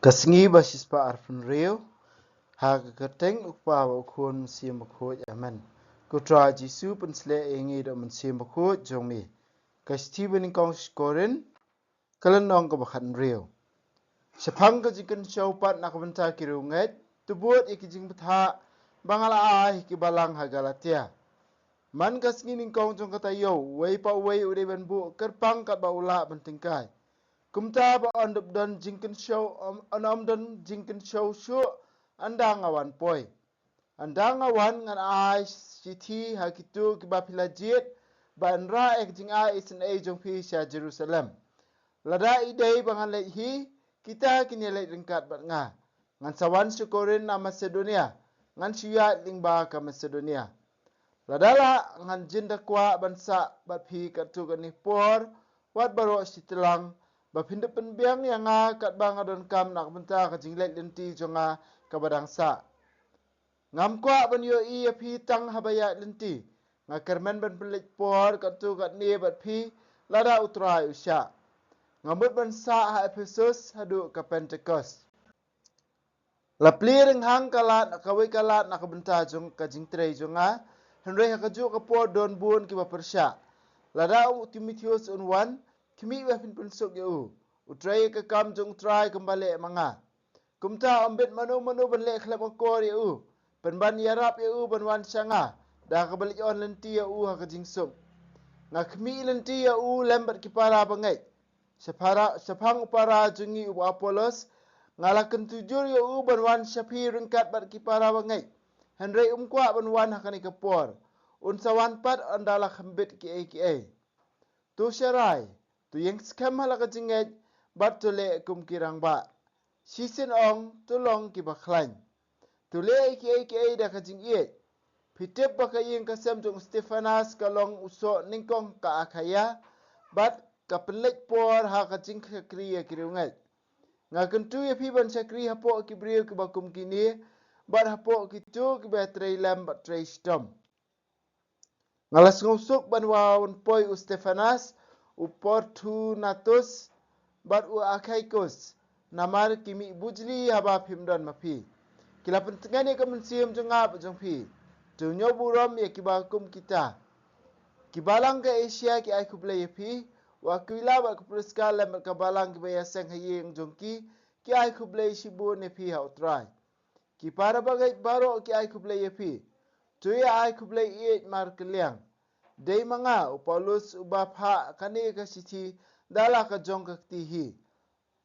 Kasingi basis pa arfun reo, haga kateng ukpa wa ukun siya makhoj amen. Kutra jisu pensle ingi do men siya makhoj jongmi. Kasti bening kong skorin, kalan nong ka bakhan reo. Sapang ka jikin syaupat nakabenta kirunget, tubut ikijing betha, bangala ay kibalang hagalatia. Man kasingi ning kong jong katayo, way pa way uday banbu, kerpang kat ba ula bentingkai. Kumta ba ondop don jinkin show onom don jinkin show shu andang awan poi. Andang awan ngan ai siti hakitu kiba pilajit ba anra ek jing ai isin ai jong pi sya Jerusalem. Lada idei bangan lek hi kita kini lek ringkat bat nga. Ngan sawan syukurin na Macedonia ngan syuat lingba ka Macedonia. Ladala ngan jinda kwa bansa bat pi katu gani por wat baro sitelang bapinda penbiang yang kat bang adon kam nak benta ka jinglet lenti jonga ka badangsa. Ngam kwa ban yo i api tang habaya lenti. Ngakermen ban pelik por kat tu kat ni bat pi lada utrai usya. Ngamut ban sa ha Ephesus hadu ka Pentecost. Lapli ring hang kalat kawi kalat nak benta jong ka jingtrei jonga. Henry hakaju ka por don bun ki ba persya. Lada Timotheus unwan kimi wafin pensuk yu. Utrai ke kam jong try kembali manga. Kumta ambit manu benle klep akor yu. Penban yarap yu benwan syanga. Dah kebalik on lenti yu ha kejingsuk. Nga kimi lenti yu lembat kipara bangai. Sepang upara jungi u Apollos ngalakan tujur yu benwan syapi ringkat bat kipara bangai. Henry umkwa benwan hakani kepor. Unsawan pat andala khambit ki. Tu syarai, tu yang skam halaka jinget, bat tule kum kirang ba. Sisin ong, tulong ki bakhlain. Tule ki dah kajing iet. Pitip baka yang kasem jong Stefanas kalong usok ningkong ka akaya, bat kapelik por ha kajing kriya kirungat. Ngakan tu ya piban sakri hapok ki beriu ki bakum kini, bat hapok ki tu ki batray lam bat tray stom. Ngalas ngusuk banwawan poi u Stefanas, u Fortunatus, bat u Achaicus, namar kimi bujli haba pimdan mapi. Kila pentingan ni kemensium jengap jeng pi. Tunyo buram ya kibakum kita. Kibalang ke Asia ki ai kublai pi, wa kila bat kupriskal lembat kabalang ki bayaseng hayeng jongki, ki ai kublai sibu ne pi hautrai. Ki para bagai baro ki ai kublai pi. Tuya ai kublai iet mar keliang. Dei manga Paulus ubap ha kani ka siti dala ka jong ka tihi.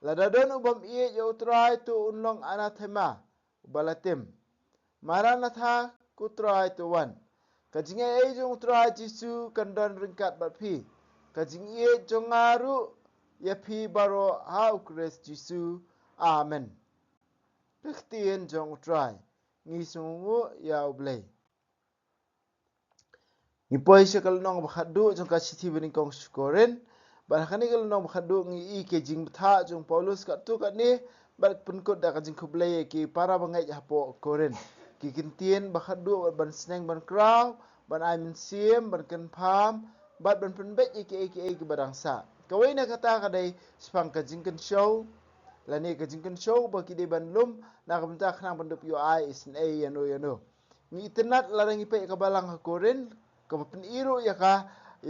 Ladadon ubam iet ya utrai tu unlong anathema ubalatim. Maranatha kutrai tu wan. Kajing ai jong utrai Jisu kandan ringkat bat pi. Kajing iet jong ngaru ya pi baro ha ukres Jisu. Amen. Pekhtien jong utrai. Ngisungu ya ublay. Ipoi siya kalunong bakhadu jong kasiti bening kong syukurin. Barhakani kalunong bakhadu ngi ke jing betha jong Paulus kat tu kat ni. Barak penkut dah kajing kublai ki para bangai hapo korin. Ki kintien bakhadu ban seneng ban kraw. Ban ai min siem ban ken pam. Bat ban penbet ki badangsa. Kawai na kata kadai sepang kajing ken show. Lani kajing ken show baki di ban lum. Nak bentak nang bendup yo ai isin yano. Ni internet larang ipai kabalang hakorin. Kapan iru ya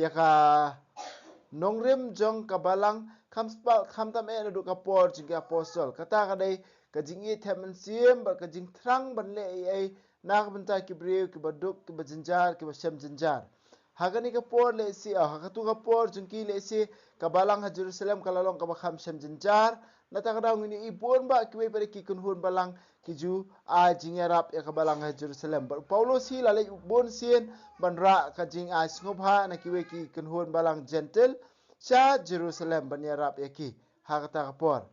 ka nongrim jong kabalang kamtam duduk kapor jing apostol kata kadai kajing i temen sim bar kajing trang ban le ai nak bentai ki briu ki baduk ki bajenjar ki basem jenjar hagani kapor le si hakatu kapor jing ki le si kabalang ha Jerusalem kalalong ka bakham sem jenjar nata kadau ngini ibon ba ki pai ki kunhun balang kiju a jingarap ya kabalang ha Jerusalem Paulus hi lalai bon sien banra kajing a sngobha na kiwe ki kunhun balang gentle sa Jerusalem banyarap ya ki ha kata kapor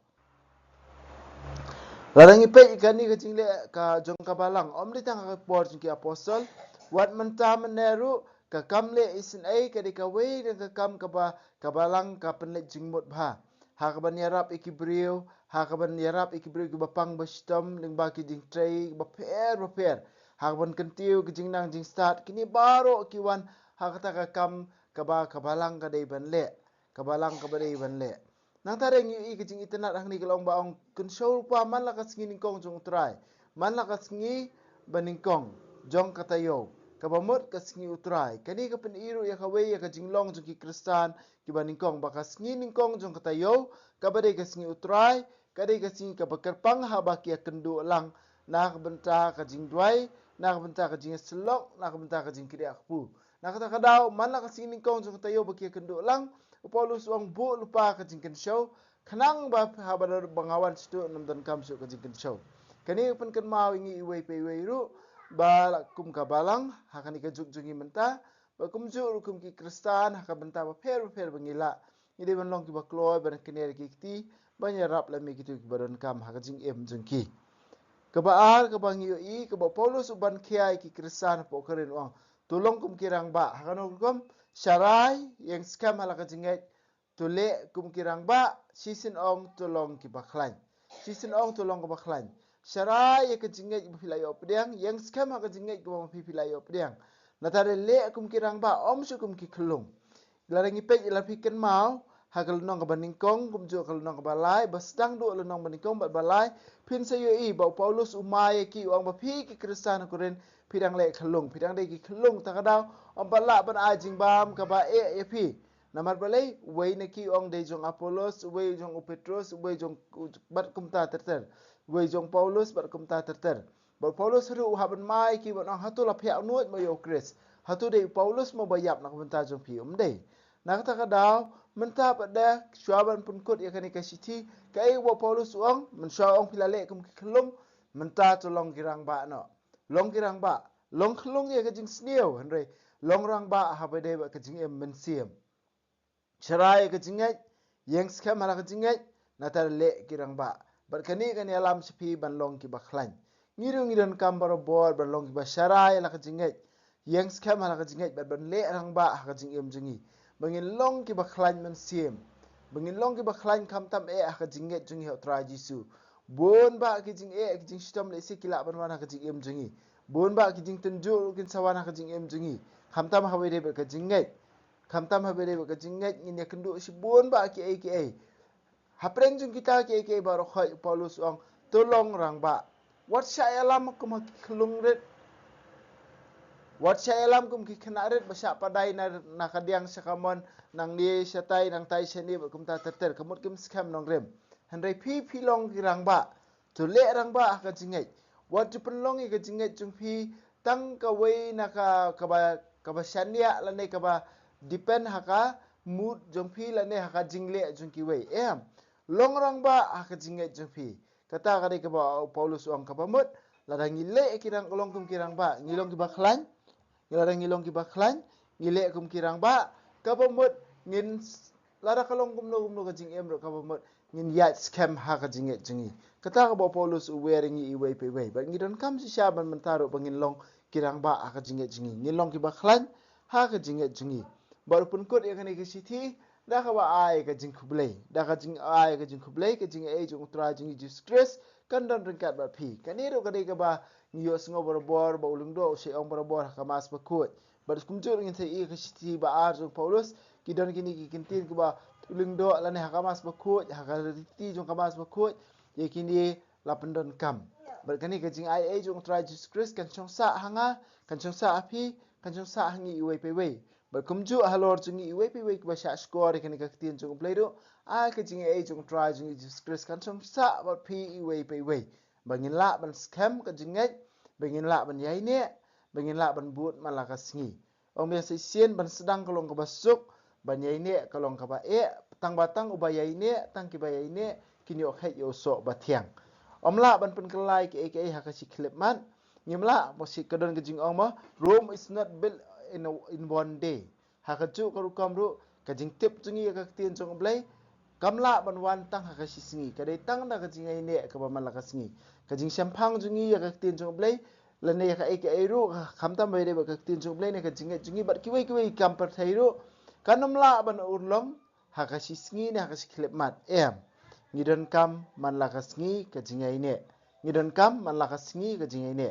larang ipe ikani kajing le ka jong kabalang omli tang kapor jing ki apostol wat menta meneru ka kamle isin ai ka dikawe dan ka kam ka ba kabalang ka penle jingmut bha ha ka banyarap ikibriu ha ka banyarap ikibriu ki bapang bastom ling ba ki jing trei ba per ha ban kentiu ki jing nang jing start kini baro kiwan ha kata ka kam ka ba kabalang ka dei ban le kabalang ka ba dei ban le nang tare ngi ke jing itenat hang ni kelong baong kun show pa man la kas ngi kong jong utrai man la kas ngi baningkong jong katayo kabamot kas ngi utrai kani ka pen iru ya kawe ya ka jinglong jong ki kristan ki baningkong bakas ngi ningkong jong katayo kabade kas ngi utrai kade kas ngi ka bakerpang ha baki kendu lang nak benta ka jingdwai nak benta ka jing selok nak benta ka jing kiri akpu nak kata kadau man la kas ngi ningkong jong katayo baki kendu lang Paulus wang bu lupa ke jingken show kenang ba habar bangawan situ namdan kam su ke jingken show kani pen ken mau ingi iwei pe iwei ru ba kum ka balang hakani ke juk jungi menta ba kum ju kum ki kristan haka benta ba fer bangila ide ban long ki ba kloy ban kene ki ti ban ya rap la mi ki tu ki baron kam haka jing em jungki ke ba ar ke bang yu i ke ba Paulus uban kiai ki kristan po keren wang tolong kum kirang ba haka no kum syarai yang skam hala ka jinget tole kum kirang ba sisin ong tolong ki baklan sisin ong tolong ki baklan syarai ka jinget ki pilai opdiang yang skam hala ka jinget ki ba pilai opdiang natare le kum kirang ba om su kum ki kelung larang ipet ila piken mau hakal nong ka baningkong kum jo kal nong ka balai basdang do le nong baningkong ba balai pin sayo i ba Paulus umay ki uang ba pi ki kristan ko ren pidang le kelung pidang de ki kelung takadaw om bala ban ajing bam ka ba e pi namar balai wei ne ki ong de jong Apollos wei jong Petrus wei jong bat kumta terter wei jong Paulus bat kumta terter ba Paulus ru haban mai ki ban hatu la pia nuot mo yo Chris hatu de Paulus mo bayap nak kumta jong pi de nak takadaw menta pada syuaban pun kot ya kani kasiti kai wa Paulus uang men syuang pilale kum ki kelung menta tolong kirang ba no long kirang ba long kelung ya ka jing sniu henry long rang ba ha ba de ba ka jing em men siem Cerai ke jingat, yang skam hala ke jingat, natar le kirang ba. Berkani kan alam sepi ban long ki baklan. Ngiru kam bor ban long ki ba cerai hala ke jingat. Yang skam hala ke jingat ban le rang ba ha ke jingem jingi. Bangin long ki baklan men siem. Bangin long ki baklan kam tam ha ke jingat jingi hot ra Jisu. Bon ba ki jing ki jing stom le sikila ban wan ha ke jingem jingi. Bon ba ki jing tunjuk kin sawan ha ke jingem jingi. Kam tam ha we de ke jingat. Kamtam habere ba kajingat ni kendu si bon ba ki ai hapreng jung kita ki baro khoi Paulus ong tolong rang ba wat syalam kum klung ret wat syalam kum ki khana ret ba sya padai na kadiang sakamon nang ni satai nang tai seni ba kum ta ter kamut kim skam nong rem handai pi long ki rang ba to le rang ba ka jingat wat tu penlong ki jingat jung pi tang ka wei na ka ba syania la nei ka ba depend haka mood jong pi la ne haka jingle jong ki wei em longrang ba haka jingle jong pi kata kade ke ba Paulus ong ka pamut la dang ile kirang long kum kirang ba ngilong ki ba khlan ngila ngilong ki ba khlan ngile kum kirang ba ka pamut ngin la da kalong kum no ka jing em ro ka pamut ngin ya scam haka jingle jingi kata ka ba Paulus wearing i wei pe wei ba ngidon kam si shaban mentaro bangin long kirang ba haka jingle jingi ngilong ki ba khlan haka jingle jingi baru pun kot yang kena kisiti dah kawa ai ka jing kublai dah ka jing ai ka jing kublai ka jing ai jung tra jing Jesus Christ kan dan rengkat ba pi kan ero ka ka ba ngiyo sngo bor ba ulung do se ong bor ka mas ba kot bar kumjur ngin sai ka kisiti ba ar jung Paulus ki don kini ki kintin ka ba ulung do la ne ka mas ba kot ha ka riti jung ka mas ba kot ye kini la pendon kam bar kani ka jing ai jung tra Jesus Christ kan chong sa hanga kan chong sa api kan chong sa hangi iwei pe wei berkumju halor jungi iwe pi wei basha skor kan ka tin jung pleido a ka jing e jung try jung Jesus Christ kan som sa ba pi iwe pi wei bangin la ban scam ka jingai bangin la ban yai ne bangin la ban but malaka singi ong biasa sien ban sedang kolong ka basuk ban yai ne kolong ka ba e tang batang uba yai ne tang ki ba yai ne kini ok het yo so ba tiang omla ban pen kelai ke ha ka si clip man nyimla mo si kadon ka jing ong ma Rome is not built in one day hakaju karu kamru kajing tip jungi ka tien jong blai kamla banwan tang hakashi singi kadai tang na kajing ai ne ka ba malaka singi kajing sampang jungi ka tien jong blai lane ka ai ka airu khamta mai de ka tien jong blai ne kajing jungi bat kiwei kam per thairu kanamla ban urlom hakashi singi ne hakashi klep mat ngidon kam man laka singi kajing ai ne ngidon kam man laka singi kajing ai ne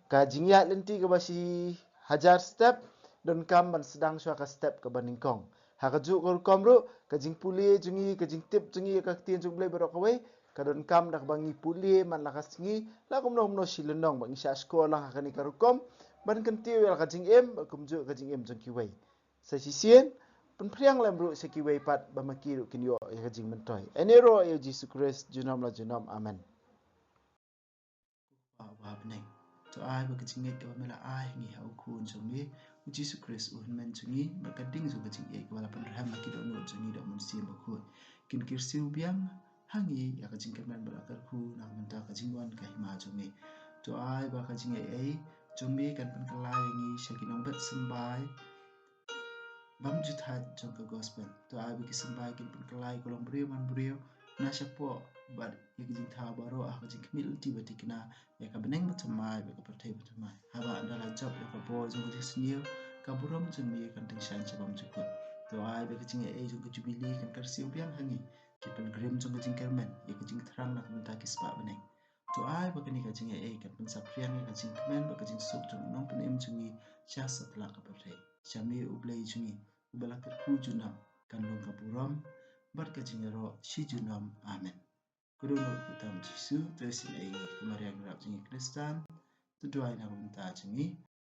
kajing ya lenti ka basi hajar step don kam ban sedang suaka step ke baningkong Hakaju kor komro kajing pulie jungi kajing tip jungi ka tien jung blai barok away kadon kam dak bangi pulie man lakas ngi la kom no silendong bang sha sekolah hakani karukom ban kan tiu ya kajing em kumju kajing em jung kiwai sa sisien pen priang lem ru se kiwai pat bamaki ru kinyo ya kajing mentoy enero ya Jesus Christ junom la junom amen wa bneng to ai ba kajing ek ba mela ai ngi hau kun jungi Jesus Christ un men jungi ba kading ju kajing ek wala pen raham ki do no jungi do mun sim ba khu kin kirsiu biang hangi ya kajing kerman berakar ku nak menta kajing wan ka hima jungi to ai ba kajing ai jungi kan pen kelai ngi syakinong bet sembai bam juthat jong ka gospel to ai ba ki sembai kin pen kelai kolong brio man brio na syapo bar ya kajing tha baro ah kajing kmil ti batikna ya ka beneng betamai ba ka pertai betamai haba andala job ya ka bo jong kajing snil ka burom jungi kan ting shan chabam jukut to ai ba kajing ai jong ka jubili kan kersiu biang hangi kipen grim jong kajing kermen ya kajing terang nak menta kispa beneng to ai ba kani kajing ai kan pen sapriang ya kajing kemen ba kajing suk jong nong pen em jungi sya satla ka pertai syami ublai jungi ubala kerku junam kan long ka burom bar kajing ro si junam amen kudono kutam jisu tesin ai kemariang rap jungi kristan tu doai na menta jungi